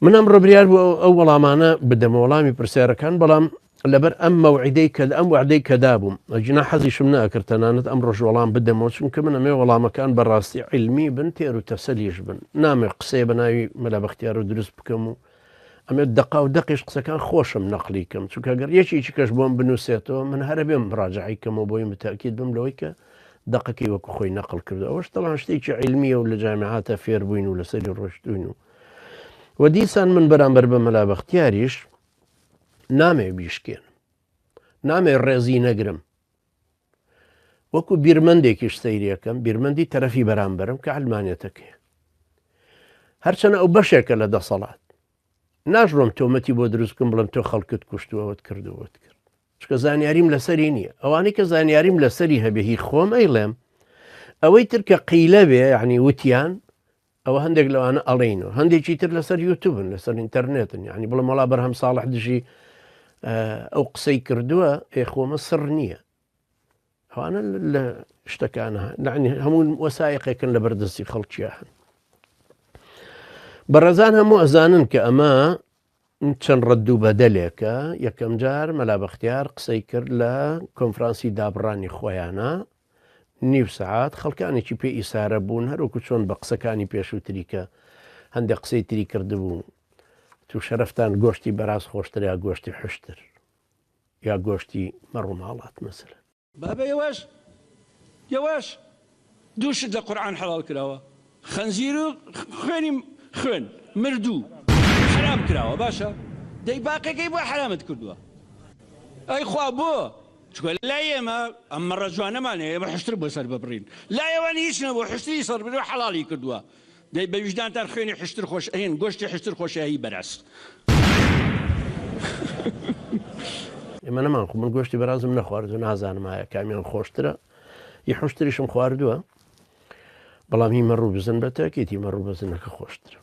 من ئەمڕۆ بریار بوو ئەو وەڵامانە بدەمە وەڵامی پرسیارەکان، بەڵام لەبەر ئەم وعدەی کە دابووم ئەجنا حەزیشم ناکرد تەنانەت ئەمڕۆژ وەڵام بدەمەوە، چونکە من ئەمێ وەڵامەکان بەڕاستی علمی بن، تێر و تەسەلیش بن. نامێ قسەی بە ناوی مەلا بەختیار و دروست بکەم و ئەمێ دەقا و دەقیش قسەکان خۆشم نەقلی کەم، چونکە ئەگەر یەکێکی کەش بۆم بنووسێتەوە من هەرە بێم ڕاجعی کەمەوە بۆی متاکید بم لەوەی کە دەقەکەی وەکو خۆی نەقل کردو. ئەوەش تەڵان شتێکی علمیە و لە جامعاتە فێر بووین و لەسەری ڕۆشتوین و وەدیسان من بەرامبەر بە مەلا بەختیاریش نامێ بیشکێنم، نامێ ڕێزی نەگرم، وەکو بیرمەندێکیش سەیرەکەم، بیرمەندی تەرەفی بەرامبەرم کە علمانێتەکەیە، هەرچەنە ئەو بەشێکە لە دەسەڵات ناژڕۆم تۆمەتی بۆ دروستکەم بڵم تۆ خەڵکت کوشتووەوەت کردووەت کرد، چکە زانیاریم لەسەری نییە. ئەوانەی کە زانیاریم لەسەری هەبێ هی خۆم ئەیڵێم، ئەوەی ترکە قیلە بێ یعنی وتیان ئەوە هەندێک لەوانە ئەڵێنەوە، هەندێکی تر لەسەر یوتوبن، لەسەر ئینتەرنێتن، یعنی بڵم وەڵا بەرهەم ساڵح دژی ئەو قسەی کردووە ئێخۆمە سڕ نییە. ئەوانە لە شتەکانە هەموو وەسایقێکن لە بەردەستی خەڵکیە هەن. بەڕێزان هەموو ئەزانن کە ئەمە چەند ڕەد و بەدەلێکە. یەکەم جار مەلا بەختیار قسەی کرد لە کۆنفرانسی دابڕانی خۆیانە، نیو سەعات خەڵکانێکی پێ ئیسارە بوون، هەروکو چۆن بە قسەکانی پێشووتری کە هەندێک قسەی تری کردبوو، تو شەرەفتان گۆشتی بەراز خۆشتر یا گۆشتی حشتر یا گۆشتی مەڕووماڵات مەسەلەن. بابا یەواش دووشت لە قورئان حەڵال کراوە، خەنزیر و خوێن مردوو حرام کراوە، باشە دەی باقیەکەی بۆ حرامت کردووە. ئەی خوا بۆ چکە لای ئێمە ئەمە ڕەجوانەمانێ ئێمە حشتر بۆ سەر ببڕین، لای ئەوان هیچ نەبوو حشتری سەر بڕێ حەڵالی کردووە. دەی بە ویژدانتان خوێنی حشتر خۆش ئەهێن گۆشتی حشتر خۆشایی بەرەس. ئێمە نەمان خو من گۆشتی بەرازم نەخواردو، نازانم ئایا کامیان خۆشترە، یە حشتریشم خواردووە، بەڵام هی مەڕوو بزن بە تاکێتی مەڕوو بزنەکە خۆشترە.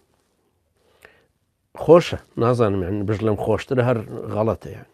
خۆشە نازانم یعنی بژ لەم خۆشترە هەر غەڵەتە یان